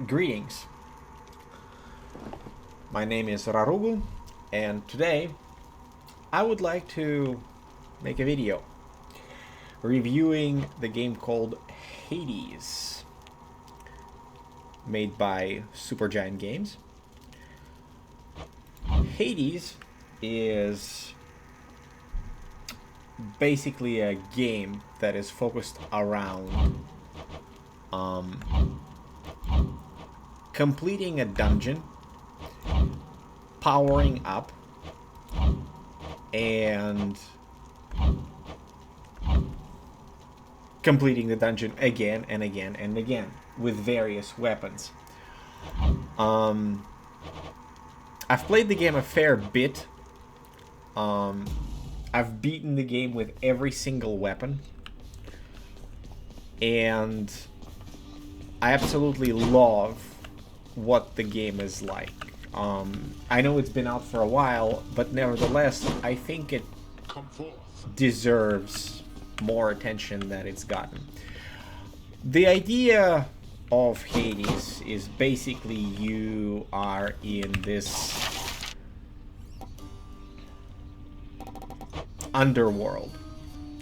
Greetings. My name is Rarugu, and today I would like to make a video reviewing the game called Hades, made by Supergiant Games. Hades is basically a game that is focused around completing a dungeon, powering up, and completing the dungeon again and again and again with various weapons. I've played the game a fair bit. I've beaten the game with every single weapon, and I absolutely love what the game is like. I know it's been out for a while, but nevertheless, I think it deserves more attention than it's gotten. The idea of Hades is basically you are in this underworld.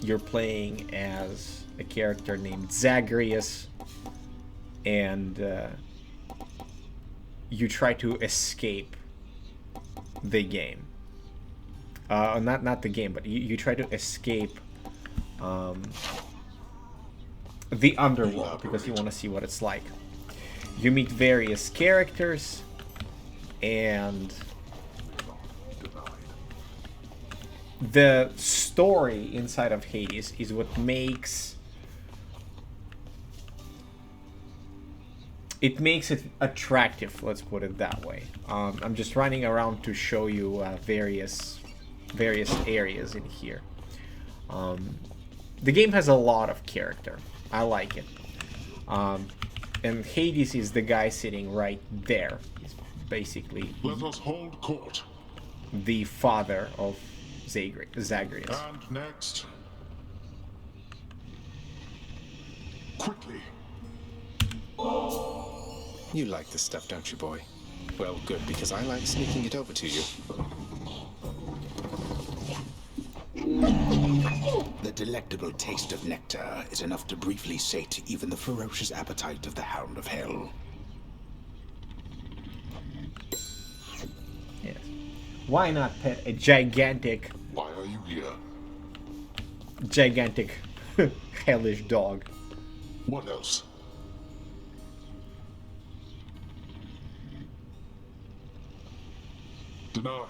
You're playing as a character named Zagreus, and you try to escape the game. Not the game, but you try to escape the underworld because you want to see what it's like. You meet various characters, and the story inside of Hades is what makes it attractive, let's put it that way. I'm just running around to show you various areas in here. The game has a lot of character. I like it. And Hades is the guy sitting right there. He's basically let us hold court. The father of Zagreus. And next. Quickly. You like this stuff, don't you, boy? Well, good, because I like sneaking it over to you. The delectable taste of nectar is enough to briefly sate even the ferocious appetite of the Hound of Hell. Yes. Why not pet a gigantic... Why are you here? Gigantic hellish dog? What else? Denied.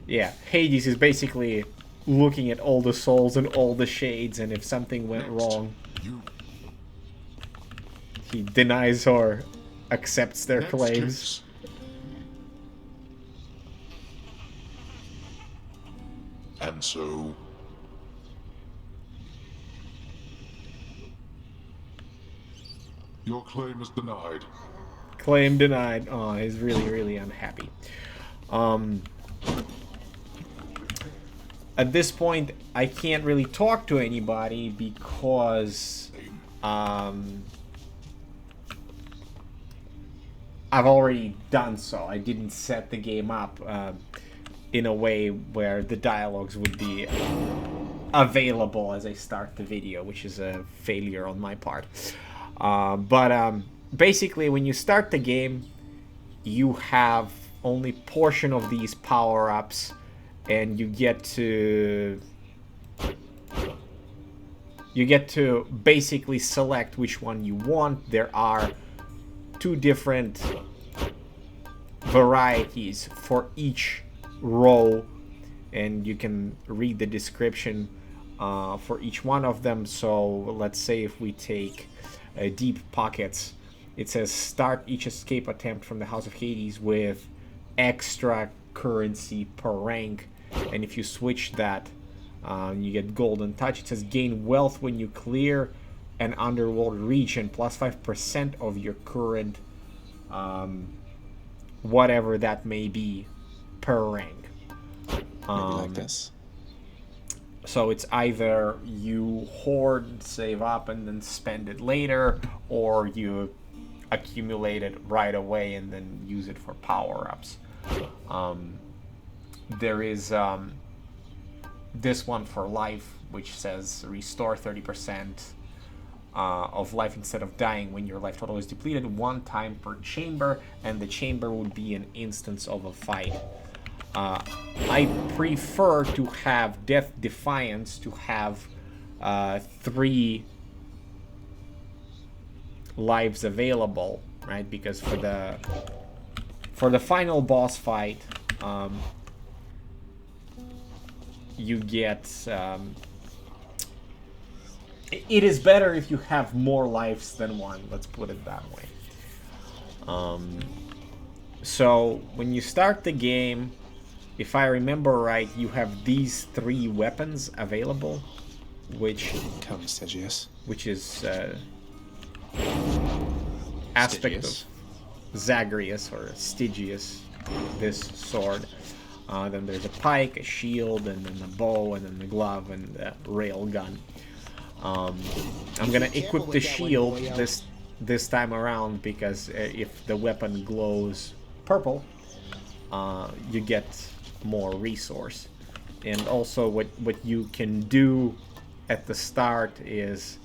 Yeah, Hades is basically looking at all the souls and all the shades, and if something went wrong, he denies or accepts their claims. Case. And so... your claim is denied. Claim denied. Oh, he's really unhappy. At this point, I can't really talk to anybody because I've already done so. I didn't set the game up in a way where the dialogues would be available as I start the video, which is a failure on my part. But basically, when you start the game, you have only portion of these power-ups, and you get to basically select which one you want. There are two different varieties for each row, and you can read the description for each one of them. So let's say if we take deep pockets, it says start each escape attempt from the House of Hades with extra currency per rank, and if you switch that, you get golden touch. It says gain wealth when you clear an underworld region, plus 5% of your current whatever that may be per rank. Maybe like this. So it's either you hoard, save up, and then spend it later, or you accumulate it right away and then use it for power-ups. There is this one for life, which says restore 30% of life instead of dying when your life total is depleted 1 time per chamber, and the chamber would be an instance of a fight. I prefer to have Death Defiance to have 3 lives available, right? Because for the final boss fight, you get it is better if you have more lives than 1. Let's put it that way. So when you start the game, if I remember right, you have these 3 weapons available, which is aspect of Zagreus or Stygius, this sword. Then there's a pike, a shield, and then a bow, and then the glove, and the rail gun. I'm gonna equip the shield this time around, because if the weapon glows purple, you get more resource. And also what you can do at the start is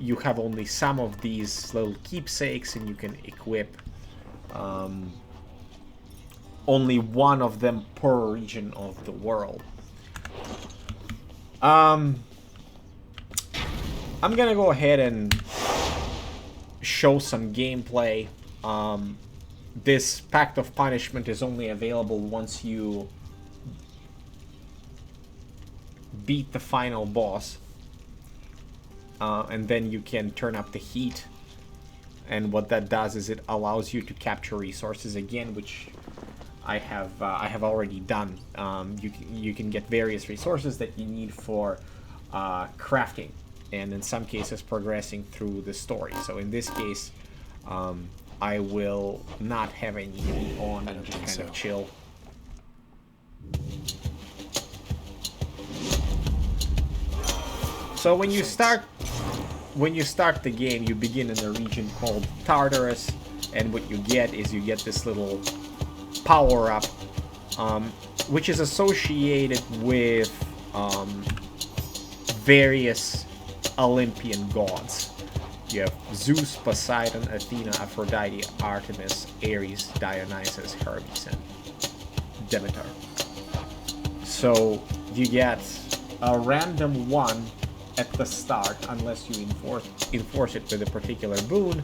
you have only some of these little keepsakes, and you can equip only 1 of them per region of the world. I'm gonna go ahead and show some gameplay. This Pact of Punishment is only available once you beat the final boss, and then you can turn up the heat, and what that does is it allows you to capture resources again, which I have already done. You can get various resources that you need for crafting, and in some cases progressing through the story. So in this case, I will not have any heat on and just kind of chill. So when you start the game, you begin in a region called Tartarus, and what you get is you get this little power-up, which is associated with various Olympian gods. You have Zeus, Poseidon, Athena, Aphrodite, Artemis, Ares, Dionysus, Hermes, and Demeter. So you get a random 1 at the start, unless you enforce it with a particular boon,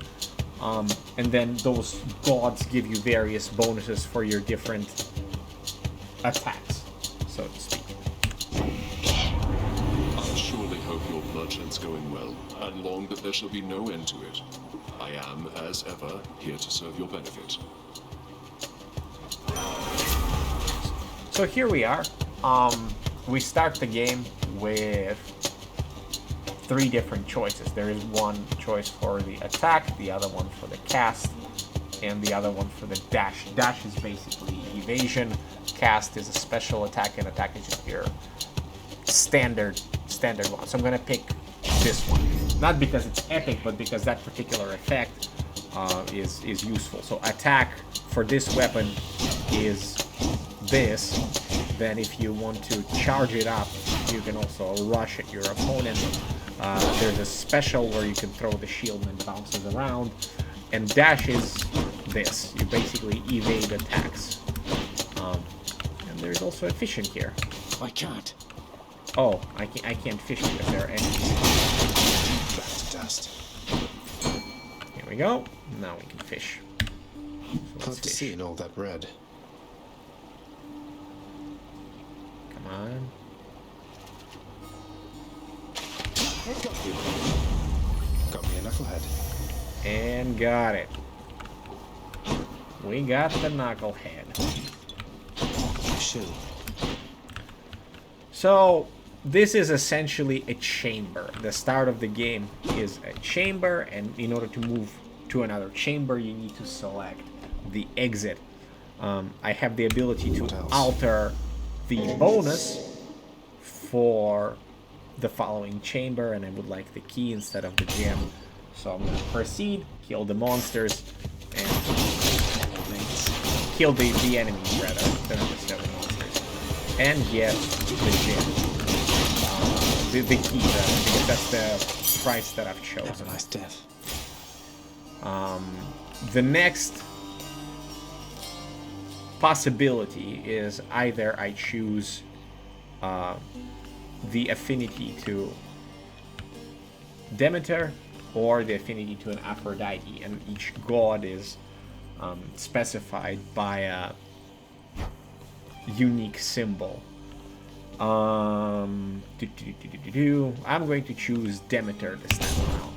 and then those gods give you various bonuses for your different attacks, so to speak. I'll surely hope your merchant's going well, and long that there shall be no end to it. I am, as ever, here to serve your benefit. So here we are. We start the game with 3 different choices. There is one choice for the attack, the other one for the cast, and the other one for the dash. Dash is basically evasion. Cast is a special attack, and attack is just your standard one. So I'm gonna pick this one, not because it's epic, but because that particular effect is useful. So attack for this weapon is this. Then if you want to charge it up, you can also rush at your opponent. There's a special where you can throw the shield and it bounces around. And dash is this. You basically evade attacks. And there's also a fishing here. I can't. Oh, I can't fish because there are enemies. Back to dust. Here we go. Now we can fish. So Hard to see in all that red. Come on. Got me a knucklehead. And got it. We got the knucklehead. Shoot. So this is essentially a chamber. The start of the game is a chamber, and in order to move to another chamber, you need to select the exit. I have the ability to alter the bonus for the following chamber, and I would like the key instead of the gem. So I'm gonna proceed, kill the monsters, and kill the enemies rather than necessarily monsters, and get the gem, the key rather, because that's the price that I've chosen. Have a nice death. The next possibility is either I choose the affinity to Demeter or the affinity to an Aphrodite, and each god is specified by a unique symbol. I'm going to choose Demeter this time around.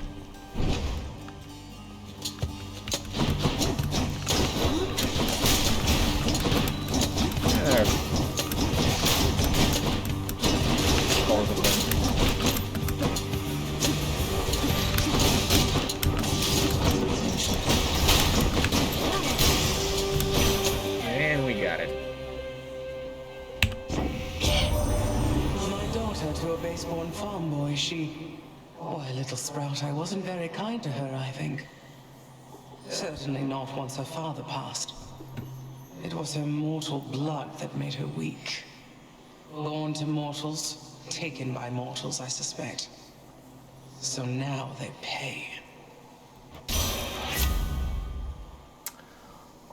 And we got it. My daughter to a base-born farm boy, Boy, little sprout, I wasn't very kind to her, I think. Certainly not once her father passed. It was her mortal blood that made her weak. Born to mortals, taken by mortals, I suspect. So now they pay.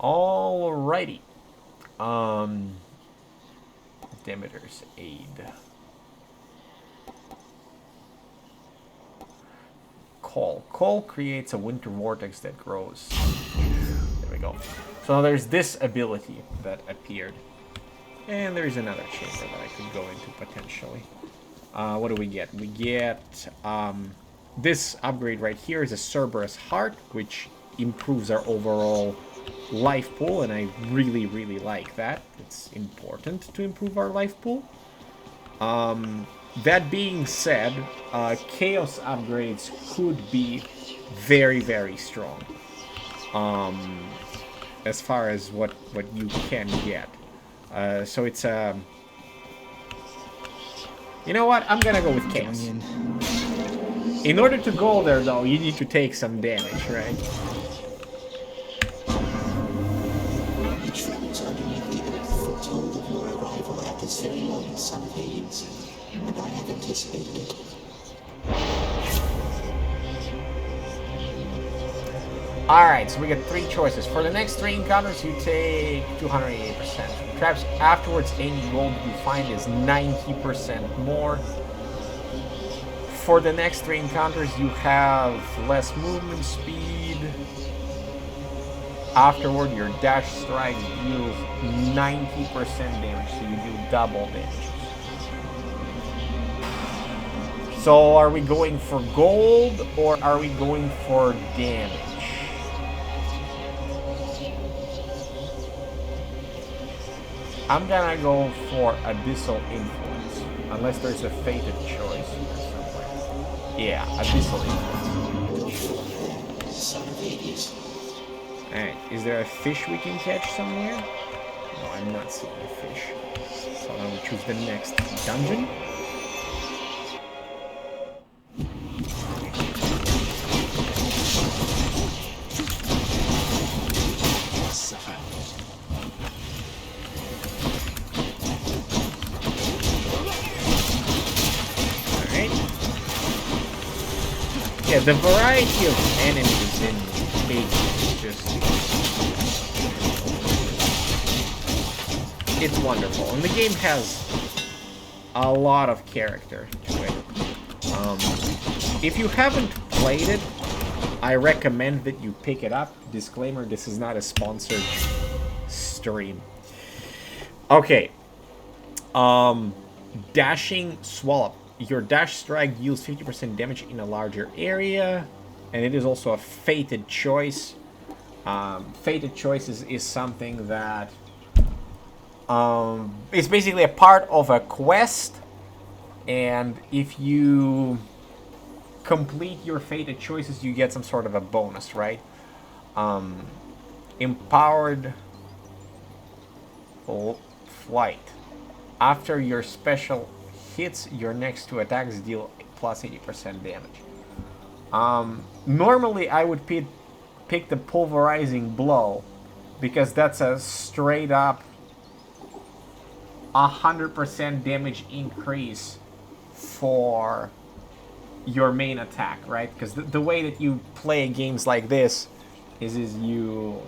Alrighty. Demeter's aid. Call. Call creates a winter vortex that grows. There we go. So there's this ability that appeared. And there's another chamber that I could go into potentially. What do we get? We get this upgrade right here is a Cerberus Heart, which improves our overall life pool, and I really, really like that. It's important to improve our life pool. That being said, Chaos upgrades could be very, very strong. As far as what you can get. So it's you know what? I'm gonna go with Chaos. In order to go there, though, you need to take some damage, right? And I have anticipated it. Alright, so we get 3 choices. For the next 3 encounters, you take 288%. Traps afterwards, any gold you find is 90% more. For the next 3 encounters, you have less movement speed. Afterward, your dash strike deals 90% damage, so you do double damage. So are we going for gold or are we going for damage? I'm gonna go for Abyssal Influence, unless there's a fated choice here somewhere. Yeah, Abyssal Influence. Alright, is there a fish we can catch somewhere? No, I'm not seeing a fish. So I'm gonna choose the next dungeon. Yeah, the variety of enemies in Hades is just... it's wonderful. And the game has a lot of character to it. If you haven't played it, I recommend that you pick it up. Disclaimer, this is not a sponsored stream. Okay. Dashing Swallow. Your dash strike deals 50% damage in a larger area, and it is also a fated choice. Fated choices is something that it's basically a part of a quest, and if you complete your fated choices, you get some sort of a bonus, right? Empowered flight. After your special hits your next 2 attacks deal plus 80% damage. Normally I would pick the pulverizing blow, because that's a straight up 100% damage increase for your main attack, right? Because the way that you play games like this is you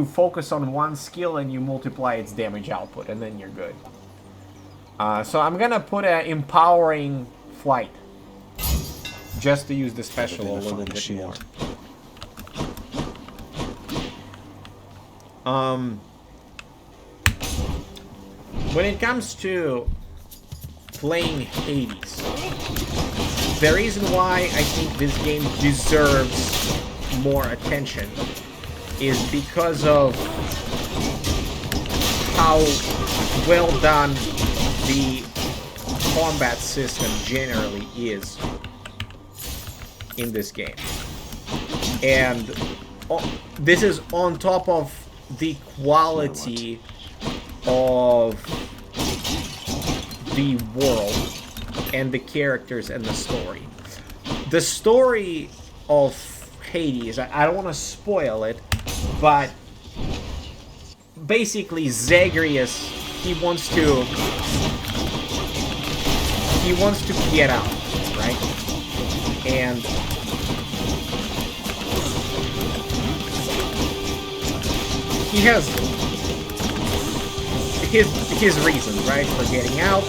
focus on one skill and you multiply its damage output, and then you're good. So I'm gonna put an empowering flight, just to use the special a little bit more. When it comes to playing Hades, the reason why I think this game deserves more attention is because of how well done the combat system generally is in this game. And this is on top of the quality of the world and the characters and the story. The story of Hades, I don't want to spoil it, but basically Zagreus, he wants to get out, right? And he has his reasons, right, for getting out.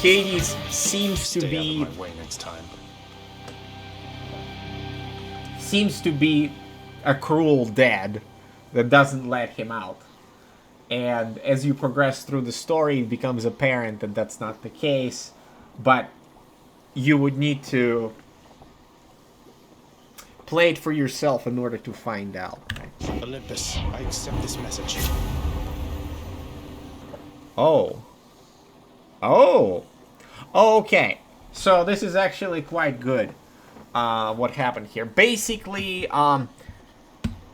Hades seems to be out of my way next time. Seems to be a cruel dad that doesn't let him out. And as you progress through the story, it becomes apparent that that's not the case. But you would need to play it for yourself in order to find out. Right? Olympus, I accept this message. Oh. Oh. Okay. So this is actually quite good. What happened here? Basically, I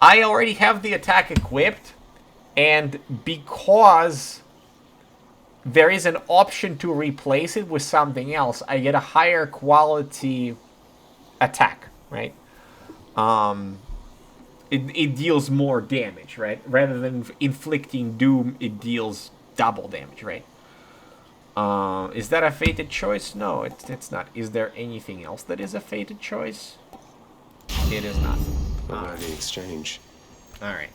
already have the attack equipped, and because there is an option to replace it with something else, I get a higher quality attack, right? It deals more damage, right? Rather than inflicting doom, it deals double damage, right? Is that a fated choice? No, it's not. Is there anything else that is a fated choice? It is not. The exchange. Alright.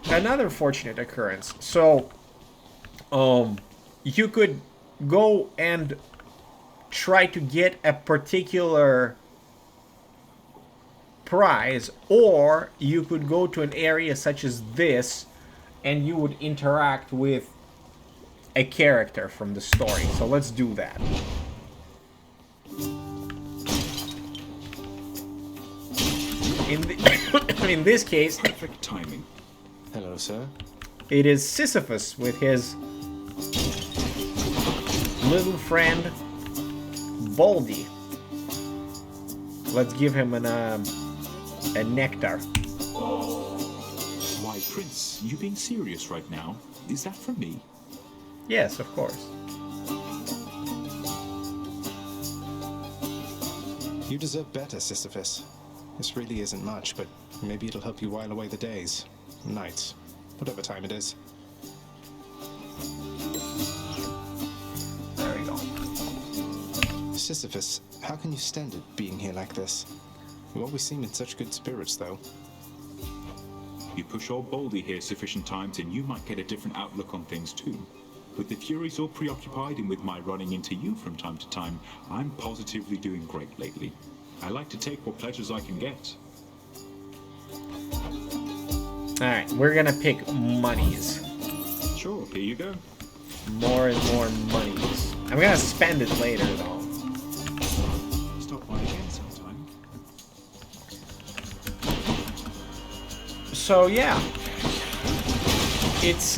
Another fortunate occurrence. So, you could go and try to get a particular prize, or you could go to an area such as this and you would interact with a character from the story. So let's do that. In this case, perfect timing. Hello, sir. It is Sisyphus with his little friend Baldy. Let's give him a nectar. Why, Prince, you being serious right now? Is that for me? Yes, of course. You deserve better, Sisyphus. This really isn't much, but maybe it'll help you while away the days, nights, whatever time it is. There we go. Sisyphus, how can you stand it being here like this? You always seem in such good spirits, though. You push old Baldy here sufficient times and you might get a different outlook on things too. With the Furies all preoccupied and with my running into you from time to time, I'm positively doing great lately. I like to take what pleasures I can get. Alright, we're gonna pick monies. Sure, here you go. More and more monies. I'm gonna spend it later though. Stop by again sometime. So yeah. It's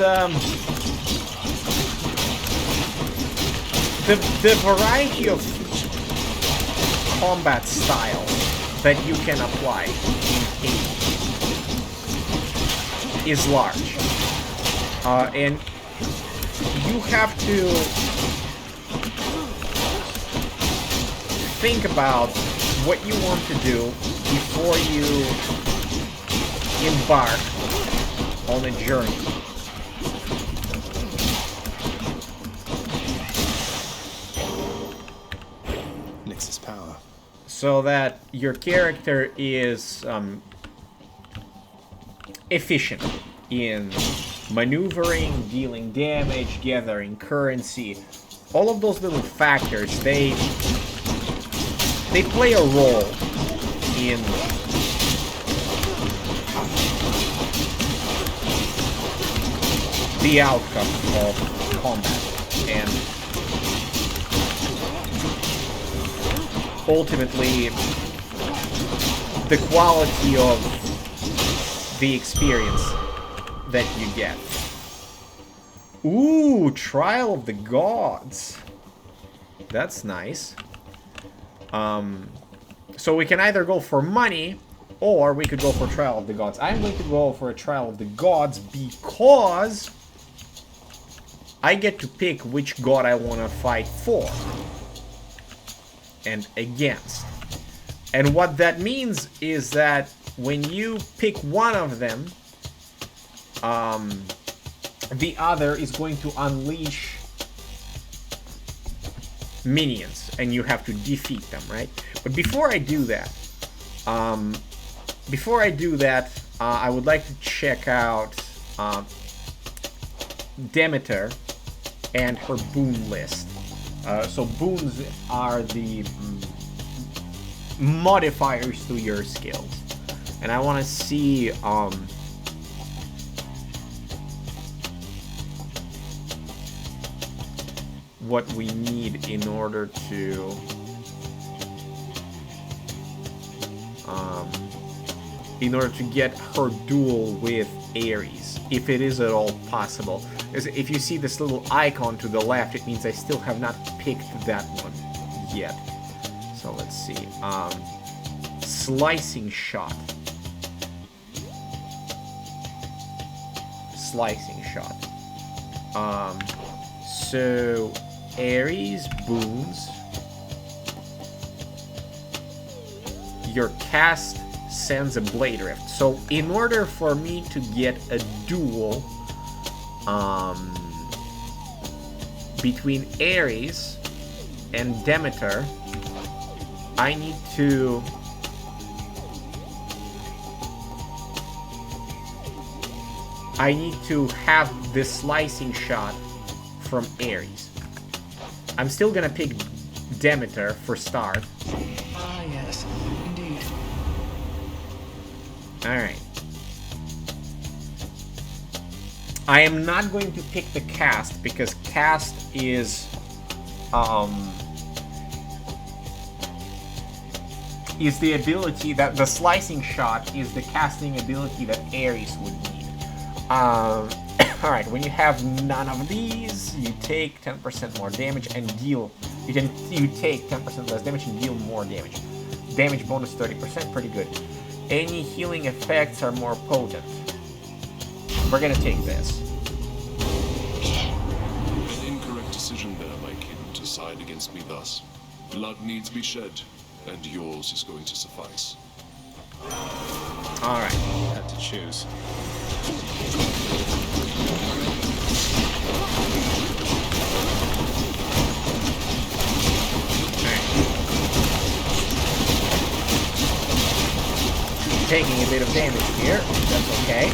the variety of combat style that you can apply in Hades is large. And you have to think about what you want to do before you embark on a journey. Nix's power. So that your character is efficient in maneuvering, dealing damage, gathering currency. All of those little factors, they play a role in the outcome of combat, and ultimately the quality of the experience that you get. Ooh, Trial of the Gods. That's nice. So we can either go for money, or we could go for Trial of the Gods. I'm going to go for a Trial of the Gods because I get to pick which god I want to fight for and against. And what that means is that when you pick one of them, the other is going to unleash minions, and you have to defeat them, right? But before I do that, I would like to check out Demeter and her boon list. So boons are the modifiers to your skills, and I want to see what we need in order to get her duel with Ares, if it is at all possible. Because if you see this little icon to the left, it means I still have not picked that one yet. So let's see. Slicing shot. Slicing shot. So Ares boons. Your cast sends a blade rift. So in order for me to get a duel between Ares and Demeter, I need to have this slicing shot from Ares. I'm still gonna pick Demeter for start. Ah, yes, indeed. Alright. I am not going to pick the cast because cast is the ability that the slicing shot is the casting ability that Ares would need. Alright, when you have none of these, you take 10% more damage and deal. You take 10% less damage and deal more damage. Damage bonus 30%, pretty good. Any healing effects are more potent. We're gonna take this. An incorrect decision there, my kin, to side against me thus. Blood needs be shed, and yours is going to suffice. Alright. Had to choose. Taking a bit of damage here. That's okay.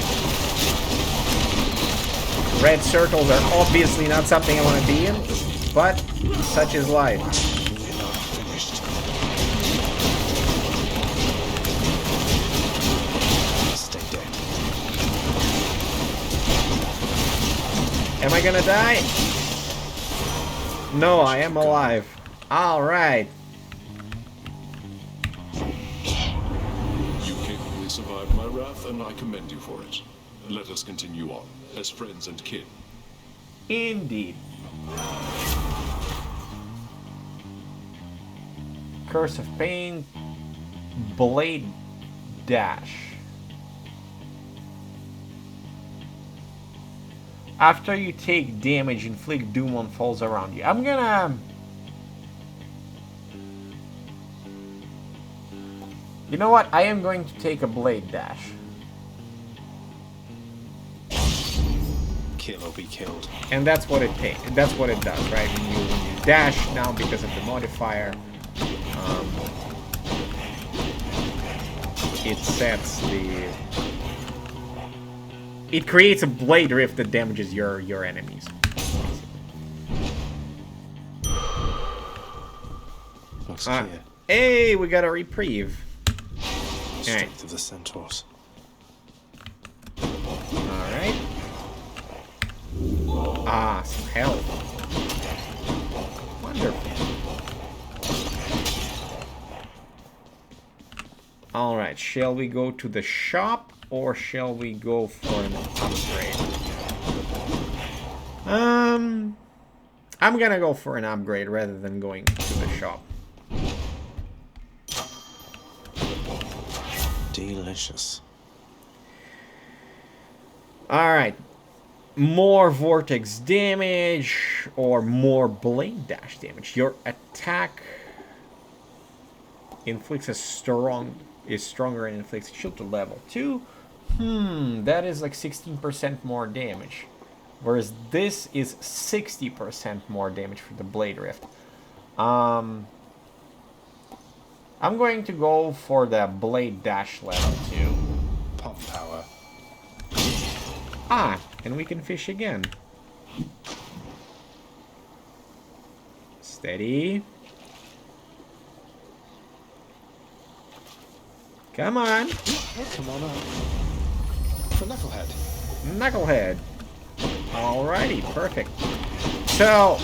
Red circles are obviously not something I want to be in, but such is life. We're not finished. Stay dead. Am I gonna die? No, I am alive. Alright. You capably survived my wrath, and I commend you for it. Let us continue on, as friends and kin. Indeed. Curse of Pain, Blade Dash. After you take damage, inflict doom on foes around you. I'm gonna... You know what? I am going to take a blade dash. Kill or be killed. And that's what it that's what it does, right? When you dash now because of the modifier, it sets the... It creates a blade rift that damages your enemies. Looks clear. Hey, we got a reprieve. Strength of the centaurs. Alright. Ah, some health. Wonderful. Alright, shall we go to the shop or shall we go for an upgrade? I'm gonna go for an upgrade rather than going to the shop. Delicious. Alright. More vortex damage or more blade dash damage. Your attack inflicts is stronger and inflicts shield to level 2. That is like 16% more damage. Whereas this is 60% more damage for the blade rift. I'm going to go for the blade dash level 2. Pump power. Ah, and we can fish again. Steady. Come on. Come on up. The knucklehead. Knucklehead. Alrighty, perfect. So,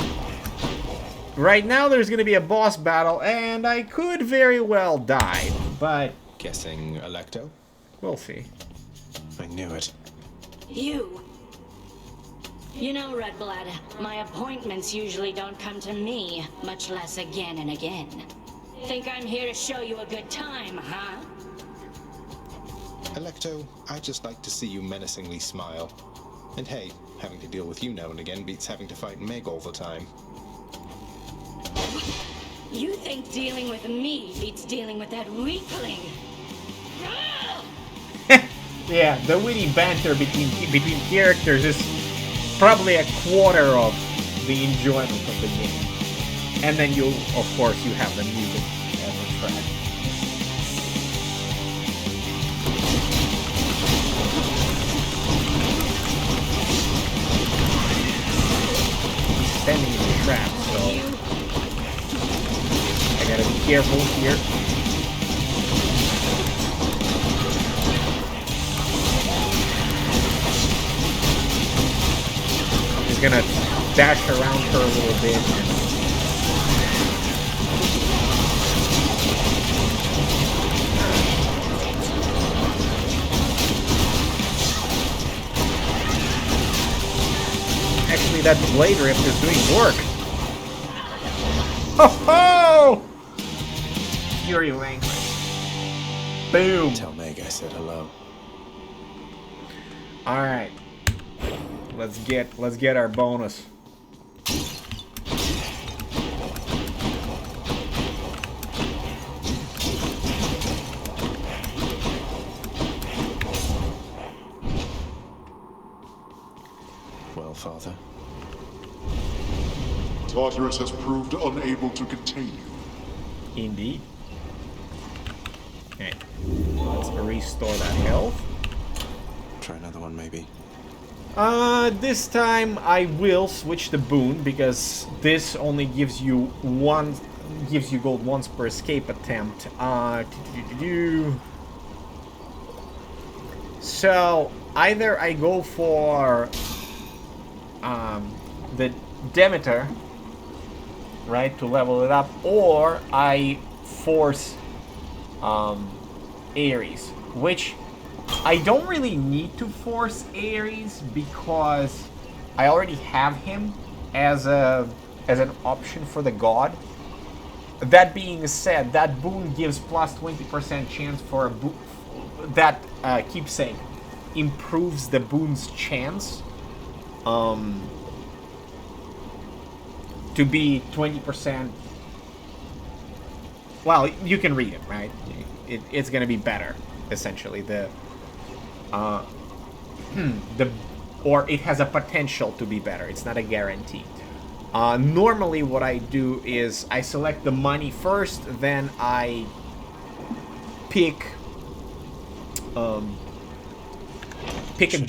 right now there's going to be a boss battle, and I could very well die, but... Guessing Electo? We'll see. I knew it. You. You know, Redblood, my appointments usually don't come to me, much less again and again. Think I'm here to show you a good time, huh? Electo, I just like to see you menacingly smile. And hey, having to deal with you now and again beats having to fight Meg all the time. You think dealing with me beats dealing with that weakling? Yeah, the witty banter between characters is probably a quarter of the enjoyment of the game. And then you, of course, you have the music as a track. Standing in the trap, so I gotta be careful here. I'm gonna dash around her a little bit. Actually, that blade rift is doing work. Ho ho! Fury Vanquish. Boom. Tell Meg I said hello. All right. Let's get our bonus. Well, Father. Tartarus has proved unable to contain you. Indeed. Okay. Let's restore that health. Try another one, maybe. This time I will switch the boon because this only gives you gold once per escape attempt. So either I go for the Demeter, right, to level it up, or I force Ares, which I don't really need to force Ares because I already have him as an option for the god. That being said, that boon gives plus 20% chance for a boon. That keepsake improves the boon's chance to be 20%. Well, you can read it, right? It's gonna be better, essentially. Or it has a potential to be better. It's not a guarantee. Normally, what I do is I select the money first, then I pick a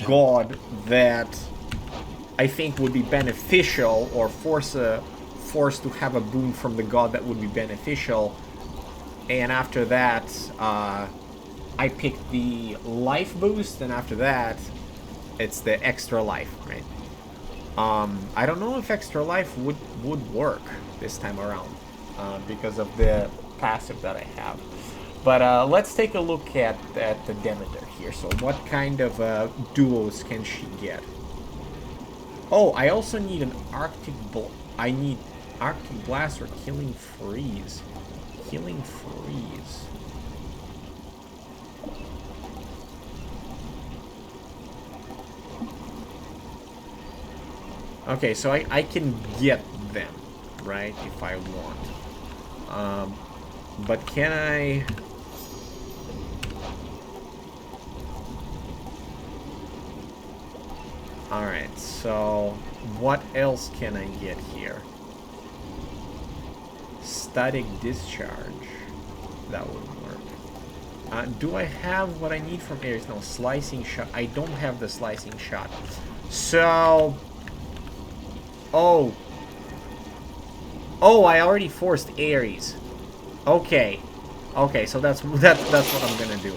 god that I think would be beneficial, or force to have a boon from the god that would be beneficial. And after that, I pick the life boost, and after that, it's the extra life, right? I don't know if extra life would work this time around because of the passive that I have. But let's take a look at the Demeter here. So what kind of duos can she get? Oh, I also need an I need Arctic Blast or Killing Freeze. Killing Freeze. Okay, so I can get them, right, if I want. But can I... Alright, so what else can I get here? Static Discharge. That would work. Do I have what I need from Ares? No, Slicing Shot. I don't have the Slicing Shot. So... Oh, I already forced Ares. Okay, so that's what I'm gonna do.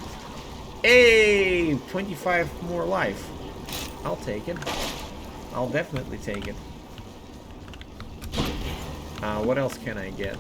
Hey, 25 more life. I'll take it. I'll definitely take it. What else can I get?